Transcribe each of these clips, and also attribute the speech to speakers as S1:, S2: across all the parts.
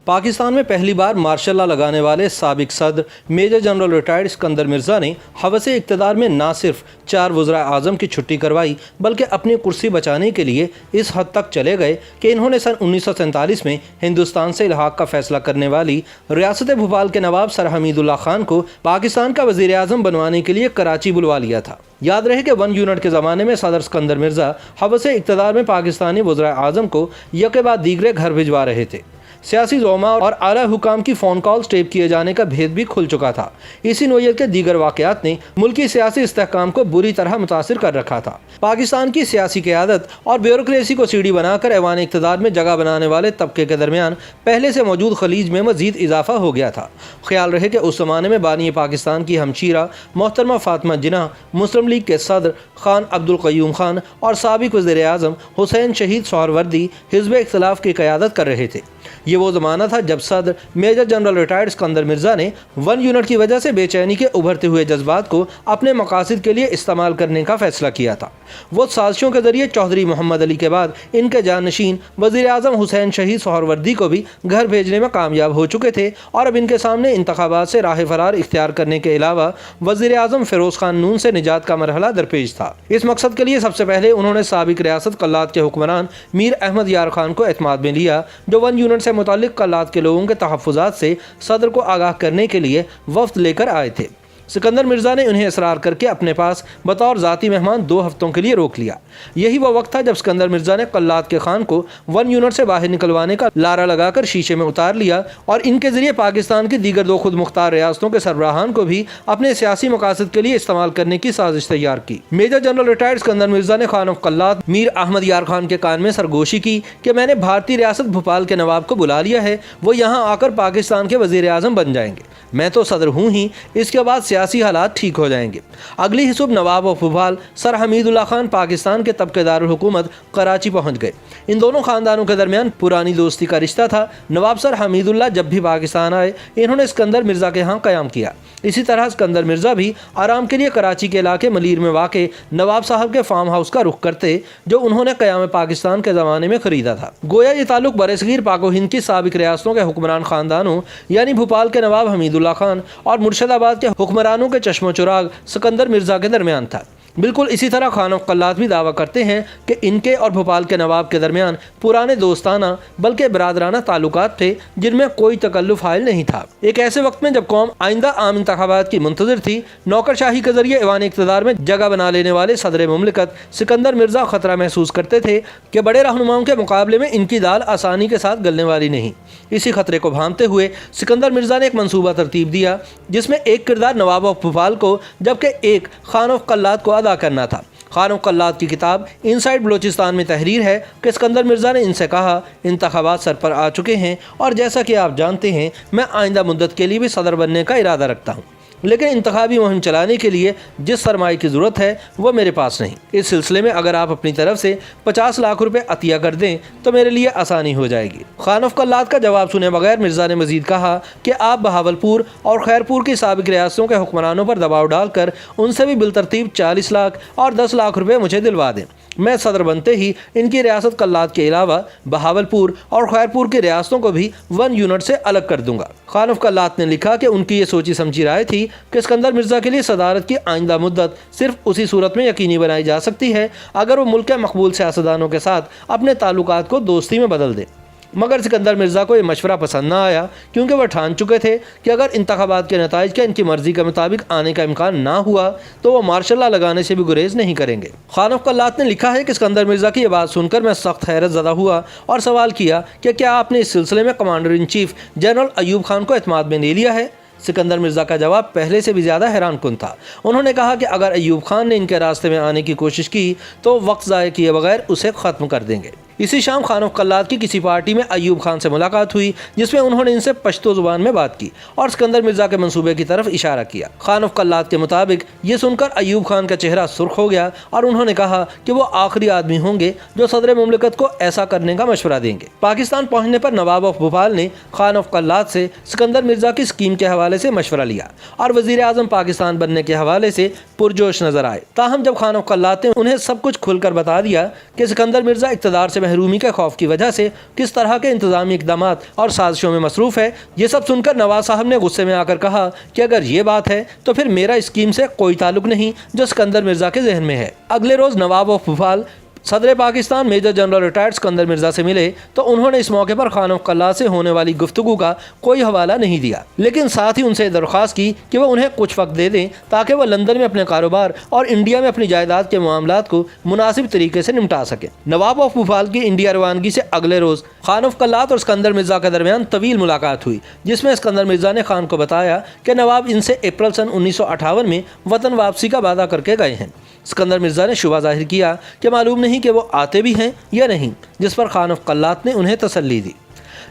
S1: پاکستان میں پہلی بار martial law لگانے والے سابق صدر major general retired Iskander Mirza نے ہوس اقتدار میں نہ صرف 4 وزراء اعظم کی چھٹی کروائی بلکہ اپنی کرسی بچانے کے لیے اس حد تک چلے گئے کہ انہوں نے سن 1947 میں ہندوستان سے الحاق کا فیصلہ کرنے والی ریاست بھوپال کے نواب سر حمید اللہ خان کو پاکستان کا وزیر اعظم بنوانے کے لیے کراچی بلوا لیا تھا۔ یاد رہے کہ 1 یونٹ کے زمانے میں صدر اسکندر مرزا ہوس اقتدار میں پاکستانی وزراء اعظم کو یکے بعد دیگرے گھر بھجوا رہے تھے۔ سیاسی زعما اور اعلیٰ حکام کی فون کالز ٹیپ کیے جانے کا بھید بھی کھل چکا تھا۔ اسی نوعیت کے دیگر واقعات نے ملکی سیاسی استحکام کو بری طرح متاثر کر رکھا تھا۔ پاکستان کی سیاسی قیادت اور بیوروکریسی کو سیڑھی بنا کر ایوان اقتدار میں جگہ بنانے والے طبقے کے درمیان پہلے سے موجود خلیج میں مزید اضافہ ہو گیا تھا۔ خیال رہے کہ اس زمانے میں بانی پاکستان کی ہمشیرہ محترمہ فاطمہ جناح، مسلم لیگ کے صدر خان عبدالقیوم خان اور سابق وزیر اعظم حسین شہید سہروردی حزب اختلاف کی قیادت کر رہے تھے۔ یہ وہ زمانہ تھا جب صدر major general retired Iskander Mirza نے 1 یونٹ کی وجہ سے بے چینی کے ابھرتے ہوئے جذبات کو اپنے مقاصد کے لیے استعمال کرنے کا فیصلہ کیا تھا۔ وہ سازشوں کے ذریعے چودھری محمد علی کے بعد ان کے جانشین وزیر اعظم حسین شہید سہروردی کو بھی گھر بھیجنے میں کامیاب ہو چکے تھے اور اب ان کے سامنے انتخابات سے راہ فرار اختیار کرنے کے علاوہ وزیر اعظم فیروز خان نون سے نجات کا مرحلہ درپیش تھا۔ اس مقصد کے لیے سب سے پہلے انہوں نے سابق ریاست کلات کے حکمران میر احمد یار خان کو اعتماد میں لیا، جو 1 یونٹ سے متعلق کلات کے لوگوں کے تحفظات سے صدر کو آگاہ کرنے کے لیے وفد لے کر آئے تھے۔ سکندر مرزا نے انہیں اصرار کر کے اپنے پاس بطور ذاتی مہمان 2 ہفتوں کے لیے روک لیا۔ یہی وہ وقت تھا جب سکندر مرزا نے کلات کے خان کو 1 یونٹ سے باہر نکلوانے کا لارا لگا کر شیشے میں اتار لیا اور ان کے ذریعے پاکستان کی دیگر 2 خود مختار ریاستوں کے سربراہان کو بھی اپنے سیاسی مقاصد کے لیے استعمال کرنے کی سازش تیار کی۔ Major general retired Sikandar Mirza نے خان آف کلات میر احمد یار خان کے کان میں سرگوشی کی کہ میں نے بھارتی ریاست بھوپال کے نواب کو بلا لیا ہے، وہ یہاں آ کر پاکستان کے وزیر اعظم بن جائیں گے، میں تو صدر ہوں ہی، اس کے بعد سیاسی حالات ٹھیک ہو جائیں گے۔ اگلی ہی صبح نواب آف بھوپال سر حمید اللہ خان پاکستان کے طبقے دارالحکومت کراچی پہنچ گئے۔ ان دونوں خاندانوں کے درمیان پرانی دوستی کا رشتہ تھا۔ نواب سر حمید اللہ جب بھی پاکستان آئے انہوں نے اسکندر مرزا کے ہاں قیام کیا۔ اسی طرح اسکندر مرزا بھی آرام کے لیے کراچی کے علاقے ملیر میں واقع نواب صاحب کے فارم ہاؤس کا رخ کرتے، جو انہوں نے قیام پاکستان کے زمانے میں خریدا تھا۔ گویا یہ تعلق برصغیر پاک و ہند کی سابق ریاستوں کے حکمران خاندانوں یعنی بھوپال کے نواب حمید اللہ خان اور مرشد آباد کے حکمرانوں کے چشم و چراغ سکندر مرزا کے درمیان تھا۔ بالکل اسی طرح خان آف کلات بھی دعویٰ کرتے ہیں کہ ان کے اور بھوپال کے نواب کے درمیان پرانے دوستانہ بلکہ برادرانہ تعلقات تھے جن میں کوئی تکلف حائل نہیں تھا۔ ایک ایسے وقت میں جب قوم آئندہ عام انتخابات کی منتظر تھی، نوکر شاہی کے ذریعے ایوان اقتدار میں جگہ بنا لینے والے صدر مملکت سکندر مرزا خطرہ محسوس کرتے تھے کہ بڑے رہنماؤں کے مقابلے میں ان کی دال آسانی کے ساتھ گلنے والی نہیں۔ اسی خطرے کو بھانپتے ہوئے سکندر مرزا نے ایک منصوبہ ترتیب دیا جس میں ایک کردار نواب آف بھوپال کو جبکہ ایک خان آف کلات کو ادا کرنا تھا۔ خان آف کلات کی کتاب انسائیڈ بلوچستان میں تحریر ہے کہ سکندر مرزا نے ان سے کہا، انتخابات سر پر آ چکے ہیں اور جیسا کہ آپ جانتے ہیں میں آئندہ مدت کے لیے بھی صدر بننے کا ارادہ رکھتا ہوں، لیکن انتخابی مہم چلانے کے لیے جس سرمایہ کی ضرورت ہے وہ میرے پاس نہیں۔ اس سلسلے میں اگر آپ اپنی طرف سے 50 لاکھ روپے عطیہ کر دیں تو میرے لیے آسانی ہو جائے گی۔ خان آف کلات کا جواب سنے بغیر مرزا نے مزید کہا کہ آپ بہاولپور اور خیرپور کی سابق ریاستوں کے حکمرانوں پر دباؤ ڈال کر ان سے بھی بالترتیب 40 لاکھ اور 10 لاکھ روپے مجھے دلوا دیں، میں صدر بنتے ہی ان کی ریاست کلات کے علاوہ بہاولپور اور خیرپور کی ریاستوں کو بھی 1 یونٹ سے الگ کر دوں گا۔ خان آف کلات نے لکھا کہ ان کی یہ سوچی سمجھی رائے تھی کہ اسکندر مرزا کے لیے صدارت کی آئندہ مدت صرف اسی صورت میں یقینی بنائی جا سکتی ہے اگر وہ ملک کے مقبول سیاستدانوں کے ساتھ اپنے تعلقات کو دوستی میں بدل دے۔ مگر سکندر مرزا کو یہ مشورہ پسند نہ آیا، کیونکہ وہ ٹھان چکے تھے کہ اگر انتخابات کے نتائج کے ان کی مرضی کے مطابق آنے کا امکان نہ ہوا تو وہ مارشل لا لگانے سے بھی گریز نہیں کریں گے۔ خان آف کلات نے لکھا ہے کہ سکندر مرزا کی یہ بات سن کر میں سخت حیرت زدہ ہوا اور سوال کیا کہ کیا آپ نے اس سلسلے میں commander in chief general Ayub Khan کو اعتماد میں لے لیا ہے؟ سکندر مرزا کا جواب پہلے سے بھی زیادہ حیران کن تھا۔ انہوں نے کہا کہ اگر ایوب خان نے ان کے راستے میں آنے کی کوشش کی تو وقت ضائع کیے بغیر اسے ختم کر دیں گے۔ اسی شام خان آف کلات کی کسی پارٹی میں ایوب خان سے ملاقات ہوئی جس میں انہوں نے ان سے پشتو زبان میں بات کی اور سکندر مرزا کے منصوبے کی طرف اشارہ کیا۔ خان آف کلات کے مطابق یہ سن کر ایوب خان کا چہرہ سرخ ہو گیا اور انہوں نے کہا کہ وہ آخری آدمی ہوں گے جو صدر مملکت کو ایسا کرنے کا مشورہ دیں گے۔ پاکستان پہنچنے پر نواب آف بھوپال نے خان آف کلات سے سکندر مرزا کی اسکیم کے حوالے سے مشورہ لیا اور وزیر اعظم پاکستان بننے کے حوالے سے پرجوش نظر آئے۔ تاہم جب خان آف کلات نے انہیں سب کچھ کھل کر بتا دیا کہ سکندر مرزا اقتدار سے محرومی کے خوف کی وجہ سے کس طرح کے انتظامی اقدامات اور سازشوں میں مصروف ہے۔ یہ سب سن کر نواز صاحب نے غصے میں آ کر کہا کہ اگر یہ بات ہے تو پھر میرا اسکیم سے کوئی تعلق نہیں جو اسکندر مرزا کے ذہن میں ہے۔ اگلے روز نواب آف بھوپال صدر Pakistan major general retired Iskander Mirza سے ملے تو انہوں نے اس موقع پر خان آف قلات سے ہونے والی گفتگو کا کوئی حوالہ نہیں دیا، لیکن ساتھ ہی ان سے درخواست کی کہ وہ انہیں کچھ وقت دے دیں تاکہ وہ لندن میں اپنے کاروبار اور انڈیا میں اپنی جائیداد کے معاملات کو مناسب طریقے سے نمٹا سکیں۔ نواب آف بھوپال کی انڈیا روانگی سے اگلے روز خان آف قلات اور اسکندر مرزا کے درمیان طویل ملاقات ہوئی، جس میں اسکندر مرزا نے خان کو بتایا کہ نواب ان سے اپریل سن 1958 میں وطن واپسی کا وعدہ کر کے گئے ہیں۔ اسکندر مرزا نے شبہ ظاہر کیا کہ معلوم نہیں کہ وہ آتے بھی ہیں یا نہیں، جس پر خان آف قلات نے انہیں تسلی دی۔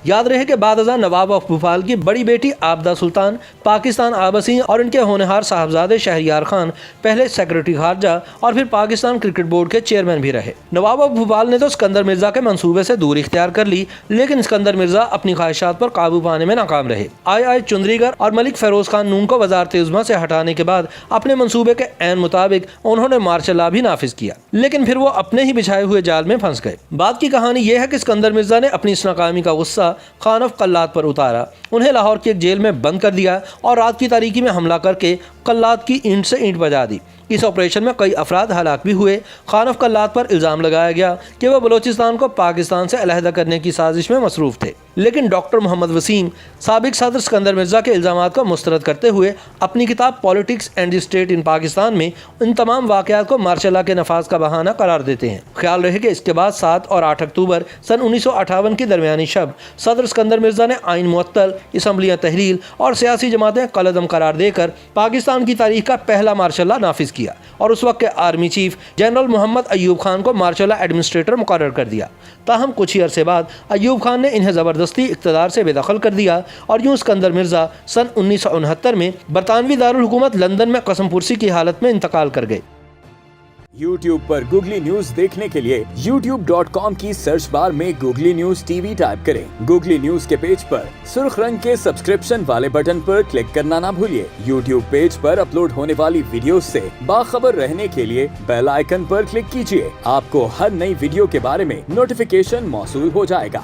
S1: یاد رہے کہ بعد ازاں نواب آف بھوپال کی بڑی بیٹی آبدہ سلطان پاکستان آبسی اور ان کے ہونہار صاحبزادے شہریار خان پہلے سیکرٹری خارجہ اور پھر پاکستان کرکٹ بورڈ کے چیئرمین بھی رہے۔ نواب آف بھوپال نے تو اسکندر مرزا کے منصوبے سے دوری اختیار کر لی، لیکن اسکندر مرزا اپنی خواہشات پر قابو پانے میں ناکام رہے۔ آئی چندریگر اور ملک فیروز خان نون کو وزارت عظمیٰ سے ہٹانے کے بعد اپنے منصوبے کے عین مطابق انہوں نے مارشل لا بھی نافذ کیا، لیکن پھر وہ اپنے ہی بچھائے ہوئے جال میں پھنس گئے۔ بات کی کہانی یہ ہے کہ اسکندر مرزا نے اپنی اس ناکامی کا غصہ خان آف قلات پر اتارا، انہیں لاہور کی ایک جیل میں بند کر دیا اور رات کی تاریکی میں حملہ کر کے قلات کی اینٹ سے اینٹ بجا دی۔ اس آپریشن میں کئی افراد ہلاک بھی ہوئے۔ خان آف قلات پر الزام لگایا گیا کہ وہ بلوچستان کو پاکستان سے علیحدہ کرنے کی سازش میں مصروف تھے، لیکن ڈاکٹر محمد وسیم سابق صدر اسکندر مرزا کے الزامات کو مسترد کرتے ہوئے اپنی کتاب پالیٹکس اینڈ دی اسٹیٹ ان پاکستان میں ان تمام واقعات کو مارشل لا کے نفاذ کا بہانہ قرار دیتے ہیں۔ خیال رہے کہ اس کے بعد 7 اور 8 اکتوبر سن 1958 کی درمیانی شب صدر اسکندر مرزا نے آئین معطل، اسمبلیاں تحلیل اور سیاسی جماعتیں کالعدم قرار دے کر پاکستان کی تاریخ کا پہلا مارشل لا نافذ کیا اور اس وقت کے آرمی چیف جنرل محمد ایوب خان کو مارشل لا ایڈمنسٹریٹر مقرر کر دیا۔ تاہم کچھ ہی عرصے بعد ایوب خان نے انہیں زبردستی اقتدار سے بے دخل کر دیا اور یوں اسکندر مرزا سن 1969 میں برطانوی دارالحکومت لندن میں قسم پرسی کی حالت میں انتقال کر گئے۔
S2: YouTube پر گوگلی نیوز دیکھنے کے لیے youtube.com کی سرچ بار میں googly news T V type کریں۔ گوگلی نیوز کے پیج پر سرخ رنگ کے سبسکرپشن والے بٹن پر کلک کرنا نہ بھولیے۔ YouTube پیج پر اپلوڈ ہونے والی ویڈیوز سے باخبر رہنے کے لیے بیل آئیکن پر کلک کیجیے۔ آپ کو ہر نئی ویڈیو کے بارے میں نوٹیفیکیشن موصول ہو جائے گا۔